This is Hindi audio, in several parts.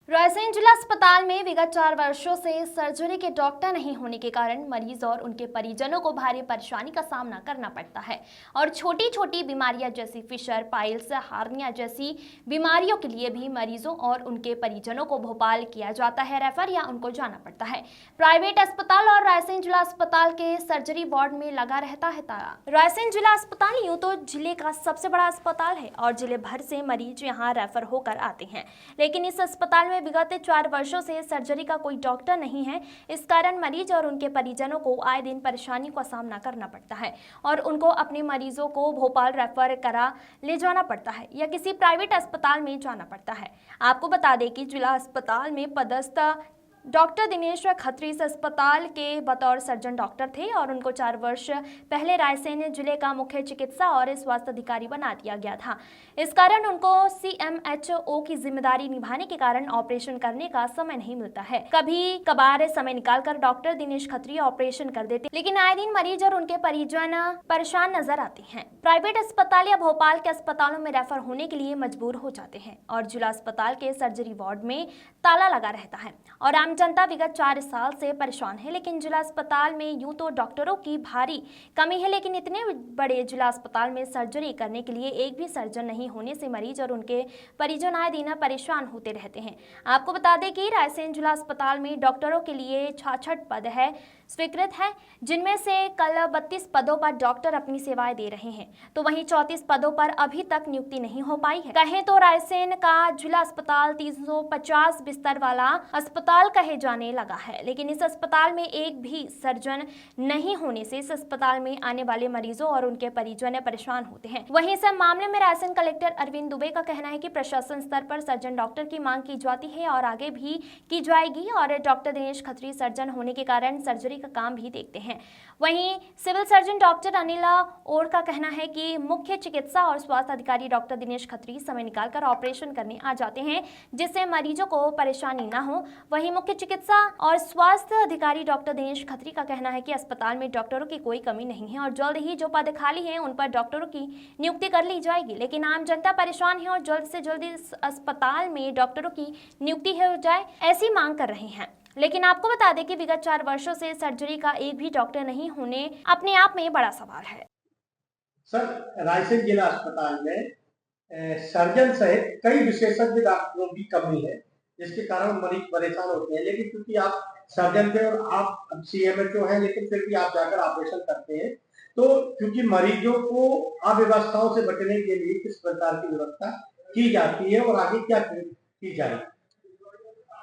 रायसेन जिला अस्पताल में विगत 4 वर्षों से सर्जरी के डॉक्टर नहीं होने के कारण मरीज और उनके परिजनों को भारी परेशानी का सामना करना पड़ता है और छोटी छोटी बीमारियां जैसी फिशर पाइल्स हार्निया जैसी बीमारियों के लिए भी मरीजों और उनके परिजनों को भोपाल किया जाता है रेफर या उनको जाना पड़ता है। प्राइवेट अस्पताल और रायसेन जिला अस्पताल के सर्जरी वार्ड में लगा रहता है ताला। रायसेन जिला अस्पताल यूं तो जिले का सबसे बड़ा अस्पताल है और जिले भर से मरीज यहाँ रेफर होकर आते हैं, लेकिन इस अस्पताल में विगत 4 वर्षों से सर्जरी का कोई डॉक्टर नहीं है। इस कारण मरीज और उनके परिजनों को आए दिन परेशानी का सामना करना पड़ता है और उनको अपने मरीजों को भोपाल रेफर करा ले जाना पड़ता है या किसी प्राइवेट अस्पताल में जाना पड़ता है। आपको बता दें कि जिला अस्पताल में पदस्थ डॉक्टर दिनेश खत्री इस अस्पताल के बतौर सर्जन डॉक्टर थे और उनको 4 वर्ष पहले रायसेन जिले का मुख्य चिकित्सा और स्वास्थ्य अधिकारी बना दिया गया था। इस कारण उनको CMHO की जिम्मेदारी निभाने के कारण ऑपरेशन करने का समय नहीं मिलता है। कभी कभार समय निकालकर डॉक्टर दिनेश खत्री ऑपरेशन कर देते, लेकिन आए दिन मरीज और उनके परिजन परेशान नजर आते हैं। प्राइवेट अस्पताल या भोपाल के अस्पतालों में रेफर होने के लिए मजबूर हो जाते हैं और जिला अस्पताल के सर्जरी वार्ड में ताला लगा रहता है और आम जनता विगत 4 साल से परेशान है। लेकिन जिला अस्पताल में यूं तो डॉक्टरों की भारी कमी है, लेकिन इतने बड़े जिला अस्पताल में सर्जरी करने के लिए एक भी सर्जन नहीं होने से मरीज और उनके परिजन आए दिन परेशान होते रहते हैं। आपको बता दें कि रायसेन जिला अस्पताल में डॉक्टरों के लिए 66 पद है स्वीकृत है, जिनमें से कल 32 पदों पर डॉक्टर अपनी सेवाएं दे रहे हैं, तो वहीं 34 पदों पर अभी तक नियुक्ति नहीं हो पाई है। कहें तो रायसेन का जिला अस्पताल 350 बिस्तर वाला अस्पताल कहे जाने लगा है, लेकिन इस अस्पताल में एक भी सर्जन नहीं होने से इस अस्पताल में आने वाले मरीजों और उनके परिजन परेशान होते हैं। वहीं इस मामले में रायसेन कलेक्टर अरविंद दुबे का कहना है कि प्रशासन स्तर पर सर्जन डॉक्टर की मांग की जाती है और आगे भी की जाएगी और डॉक्टर दिनेश खत्री सर्जन होने के कारण सर्जरी का काम भी देखते हैं। वहीं सिविल सर्जन डॉक्टर अनिल और का कहना है कि मुख्य चिकित्सा और स्वास्थ्य अधिकारी डॉक्टर दिनेश खत्री समय निकालकर ऑपरेशन करने आ जाते हैं, जिससे मरीजों को परेशानी न हो। वहीं मुख्य चिकित्सा और स्वास्थ्य अधिकारी डॉक्टर दिनेश खत्री का कहना है कि अस्पताल में डॉक्टरों की कोई कमी नहीं है और जल्द ही जो पद खाली हैं उन पर डॉक्टरों की नियुक्ति कर ली जाएगी, लेकिन आम जनता परेशान है और जल्द से जल्द इस अस्पताल में डॉक्टरों की नियुक्ति हो जाए ऐसी मांग कर रहे हैं। लेकिन आपको बता दें कि विगत 4 वर्षों से सर्जरी का एक भी डॉक्टर नहीं होने अपने आप में बड़ा सवाल है। सर, रायसेन जिला अस्पताल में सर्जन सहित कई विशेषज्ञ डॉक्टरों की कमी है, जिसके कारण मरीज परेशान होते हैं। लेकिन क्योंकि आप सर्जन थे और आप CMHO हैं, लेकिन फिर भी आप जाकर ऑपरेशन करते हैं, तो क्योंकि मरीजों को अव्यवस्थाओं से बचने के लिए किस प्रकार की व्यवस्था की जाती है और आगे क्या की जाएगी?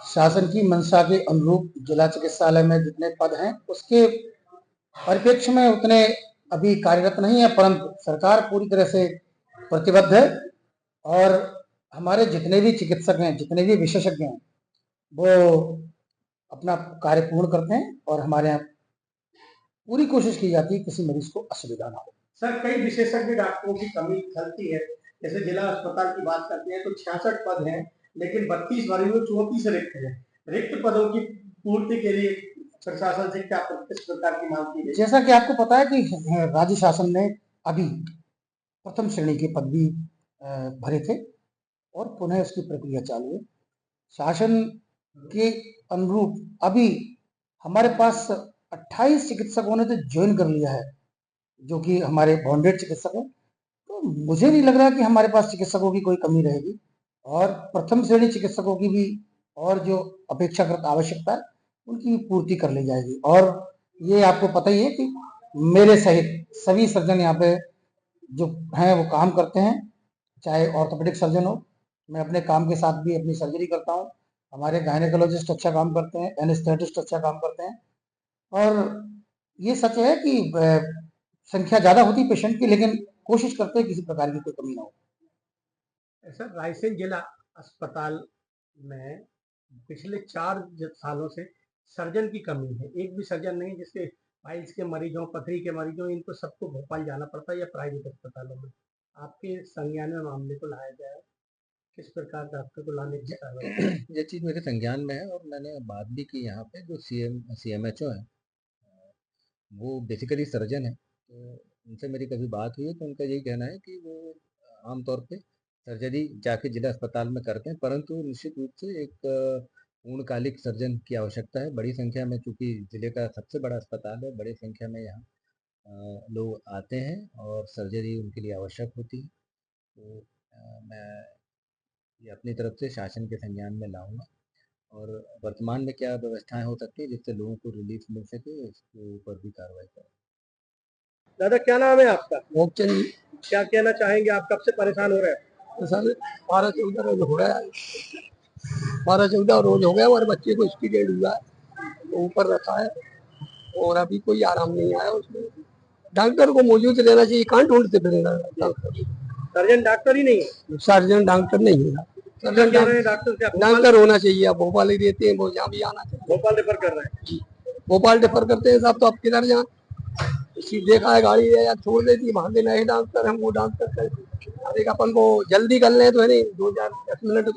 शासन की मंशा के अनुरूप जिला चिकित्सालय में जितने पद हैं उसके परिप्रेक्ष्य में उतने अभी कार्यरत नहीं है, परंतु सरकार पूरी तरह से प्रतिबद्ध है और हमारे जितने भी चिकित्सक हैं, जितने भी विशेषज्ञ हैं, वो अपना कार्य पूर्ण करते हैं और हमारे यहाँ पूरी कोशिश की जाती है किसी मरीज को असुविधा ना हो। सर, कई विशेषज्ञ डॉक्टरों की कमी खलती है। जैसे जिला अस्पताल की बात करते हैं तो 66 पद हैं, लेकिन 32 भरे हुए 34 रिक्त हैं। रिक्त पदों की पूर्ति के लिए प्रशासन से क्या किस प्रकार की मांग की गई? जैसा कि आपको पता है कि राज्य शासन ने अभी प्रथम श्रेणी के पद भी भरे थे और पुनः उसकी प्रक्रिया चालू है। शासन के अनुरूप अभी हमारे पास 28 चिकित्सकों ने तो ज्वाइन कर लिया है, जो कि हमारे बॉन्डेड चिकित्सक हैं। तो मुझे नहीं लग रहा कि हमारे पास चिकित्सकों की कोई कमी रहेगी और प्रथम श्रेणी चिकित्सकों की भी और जो अपेक्षाकृत आवश्यकता है उनकी पूर्ति कर ली जाएगी। और ये आपको पता ही है कि मेरे सहित सभी सर्जन यहाँ पे जो हैं वो काम करते हैं, चाहे ऑर्थोपेडिक सर्जन हो, मैं अपने काम के साथ भी अपनी सर्जरी करता हूँ, हमारे गायनेकोलॉजिस्ट अच्छा काम करते हैं, एनेस्थेटिस्ट अच्छा काम करते हैं और ये सच है कि संख्या ज़्यादा होती पेशेंट की, लेकिन कोशिश करते हैं किसी प्रकार की कोई कमी ना हो। सर, रायसेन जिला अस्पताल में पिछले 4 सालों से सर्जन की कमी है। एक भी सर्जन नहीं, जिसके पाइल्स के मरीजों, पथरी के मरीजों, इनको सबको भोपाल जाना पड़ता है या प्राइवेट अस्पतालों में। आपके संज्ञान में मामले को लाया जाए, किस प्रकार डॉक्टर को लाने की कार्रवाई? ये चीज़ मेरे संज्ञान में है और मैंने बात भी की यहाँ पे जो CMHO है, वो बेसिकली सर्जन है। तो उनसे मेरी कभी बात हुई तो उनका यही कहना है कि वो आमतौर पे सर्जरी जाके जिला अस्पताल में करते हैं, परंतु निश्चित रूप से एक पूर्णकालिक सर्जन की आवश्यकता है। बड़ी संख्या में, चूँकि ज़िले का सबसे बड़ा अस्पताल है, बड़ी संख्या में यहाँ लोग आते हैं और सर्जरी उनके लिए आवश्यक होती है। तो मैं ये अपनी तरफ से शासन के संज्ञान में लाऊँगा और वर्तमान में क्या व्यवस्थाएँ हो सकती हैं जिससे लोगों को रिलीफ मिल सके, इसके ऊपर भी कार्रवाई करें। दादा क्या नाम है आपका? भोगचंद जी, क्या कहना चाहेंगे, आप कब से परेशान हो रहे हैं? तो सर 12-14 रोज हो गया है, 12-14 रोज हो गया। हमारे बच्चे को एक्सीडेंट हुआ है, वो ऊपर रखा है और अभी कोई आराम नहीं आया उसमें। डॉक्टर को मौजूद रहना चाहिए, कहाँ ढूंढते फिरेगा डॉक्टर? सर्जन डॉक्टर ही नहीं है? सर्जन डॉक्टर नहीं है, सर्जन कह रहे हैं डॉक्टर से आप डॉक्टर होना चाहिए। अब भोपाल ही रहते हैं, वो यहाँ भी आना चाहिए। भोपाल रेफर कर रहे हैं? भोपाल रेफर करते हैं साहब, तो आप किधर जाए? देखा है गाड़ी है या छोड़ देती है, वहां के नए डॉक्टर हम वो डॉक्टर देख अपन को जल्दी कर ले तो है नहीं, 2010 मिनट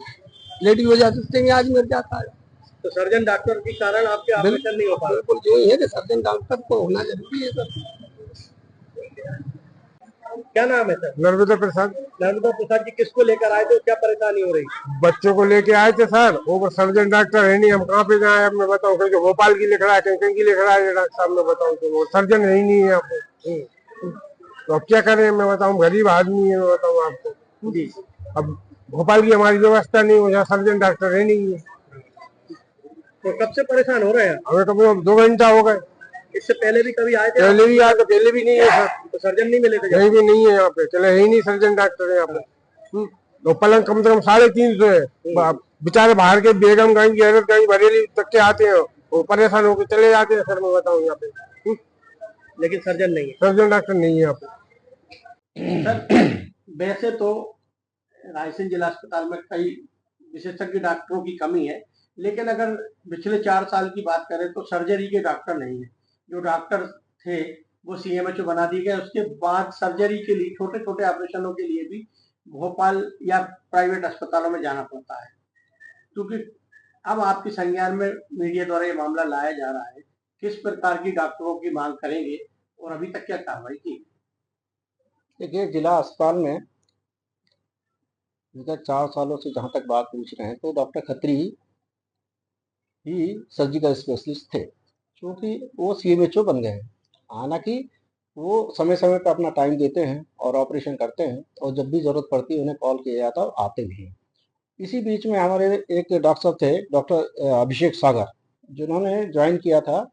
लेट भी हो जाते उससे आज मिल जाता है। तो सर्जन डॉक्टर के कारण आपके ऑपरेशन नहीं हो पा रहा? बिल्कुल जो है कि सर्जन डॉक्टर को होना जरूरी है सर। क्या नाम है सर? नर्मदा प्रसाद। नर्मदा प्रसाद जी, किसको लेकर आए थे, क्या परेशानी हो रही? बच्चों को लेके आए थे सर, वो सर्जन डॉक्टर है नहीं, हम कहाँ पे जाए? अब मैं बताऊँ, कहीं तो भोपाल की लिख रहा है, कहीं कहीं की लिख रहा है डॉक्टर साहब, मैं बताऊँ तो वो सर्जन है ही नहीं है आपको। तो अब क्या करें, मैं बताऊँ, गरीब आदमी है, मैं बताऊँ आपको जी। अब भोपाल की हमारी व्यवस्था नहीं हो, यहाँ सर्जन डॉक्टर है नहीं है। तो कब से परेशान हो रहे हैं? हमें कभी 2 घंटा हो गए। इससे पहले भी कभी आए थे? पहले भी आए तो पहले भी नहीं है सर। तो सर्जन नहीं मिले थे? कहीं भी नहीं है यहाँ पे, चले है ही नहीं सर्जन डॉक्टर यहाँ पे। तो पलंग कम से कम 350 है। बेचारे बाहर के बेगमगंज की हजरत कहीं बरेली तक के आते हैं, वो परेशान होकर चले जाते हैं सर, मैं बताऊँ यहाँ पे। लेकिन सर्जन नहीं है? सर्जन डॉक्टर नहीं है यहाँ पे सर वैसे तो रायसेन जिला अस्पताल में कई विशेषज्ञ डॉक्टरों की कमी है, लेकिन अगर पिछले 4 साल की बात करें तो सर्जरी के डॉक्टर नहीं है। जो डॉक्टर थे वो सीएमएचओ बना दिए गए। उसके बाद सर्जरी के लिए, छोटे छोटे ऑपरेशनों के लिए भी भोपाल या प्राइवेट अस्पतालों में जाना पड़ता है। क्योंकि अब आपके संज्ञान में मीडिया द्वारा ये मामला लाया जा रहा है, किस प्रकार की डॉक्टरों की मांग करेंगे और अभी तक क्या कार्रवाई की? देखिए, जिला अस्पताल में विगत 4 सालों से जहाँ तक बात पूछ रहे हैं तो डॉक्टर खत्री ही सर्जिकल स्पेशलिस्ट थे, क्योंकि वो सीएमएचओ बन गए हैं। हालांकि वो समय समय पर अपना टाइम देते हैं और ऑपरेशन करते हैं, और जब भी ज़रूरत पड़ती है उन्हें कॉल किया जाता है और आते भी हैं। इसी बीच में हमारे एक डॉक्टर साहब थे, डॉक्टर अभिषेक सागर, जिन्होंने ज्वाइन किया था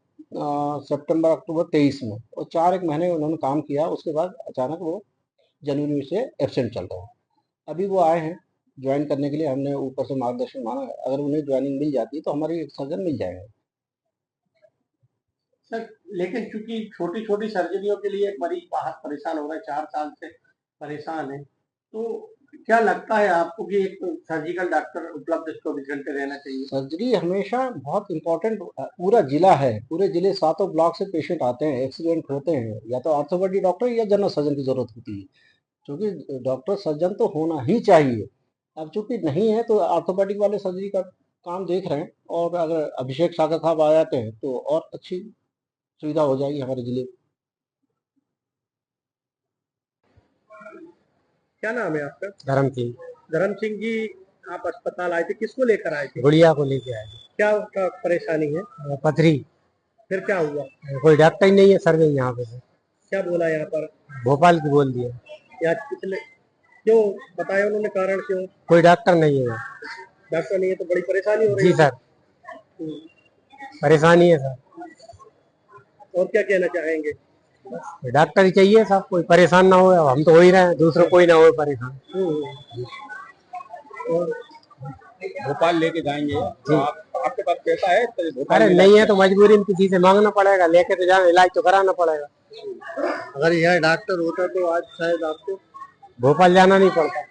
सितंबर अक्टूबर 23 में, और 4 महीने उन्होंने काम किया। उसके बाद अचानक वो जनवरी से एब्सेंट चल रहा है। अभी वो आए हैं ज्वाइन करने के लिए, हमने ऊपर से मार्गदर्शन मांगा, अगर उन्हें ज्वाइनिंग मिल जाती है तो हमारी एक सर्जन मिल जाएगा। सर लेकिन चूंकि छोटी छोटी सर्जरियों के लिए मरीज बाहर परेशान हो रहा है, 4 साल से परेशान है, तो क्या लगता है आपको कि एक सर्जिकल डॉक्टर उपलब्ध 24 घंटे रहना चाहिए? सर्जरी हमेशा बहुत इंपॉर्टेंट, पूरा जिला है, पूरे जिले 7 ब्लॉक से पेशेंट आते हैं, एक्सीडेंट होते हैं, या तो ऑर्थोपेडिक डॉक्टर या जनरल सर्जन की जरूरत होती है, क्योंकि डॉक्टर सर्जन तो होना ही चाहिए। अब चूंकि नहीं है तो ऑर्थोपेडिक वाले सर्जरी का काम देख रहे हैं, और अगर अभिषेक सागर साहब आ जाते हैं तो और अच्छी सुविधा हो जाएगी हमारे जिले। क्या नाम है आपका? धर्म सिंह। धर्म सिंह जी, आप अस्पताल आए थे, किसको लेकर आए थे? गुड़िया को लेके आए क्या परेशानी है? थे, पथरी। फिर क्या हुआ? कोई डॉक्टर ही नहीं है सर्जन यहाँ पे। क्या बोला यहाँ पर? भोपाल की बोल दिया, या पिछले क्यों बताया उन्होंने कारण? क्यों कोई डॉक्टर नहीं है। डॉक्टर नहीं है तो बड़ी परेशानी हो रही जी है? सर, परेशानी है सर। और क्या कहना चाहेंगे? डॉक्टर ही चाहिए साहब, कोई परेशान ना हो। हम तो हो ही रहे हैं, दूसरों कोई ना हो परेशान। और भोपाल लेके जाएंगे तो आपके पास पैसा है तो भोपाल अरे नहीं है तो मजबूरी में किसी से मांगना पड़ेगा, लेके तो जाना, इलाज तो कराना पड़ेगा। अगर यह डॉक्टर होता तो आज शायद आपको भोपाल जाना नहीं पड़ता।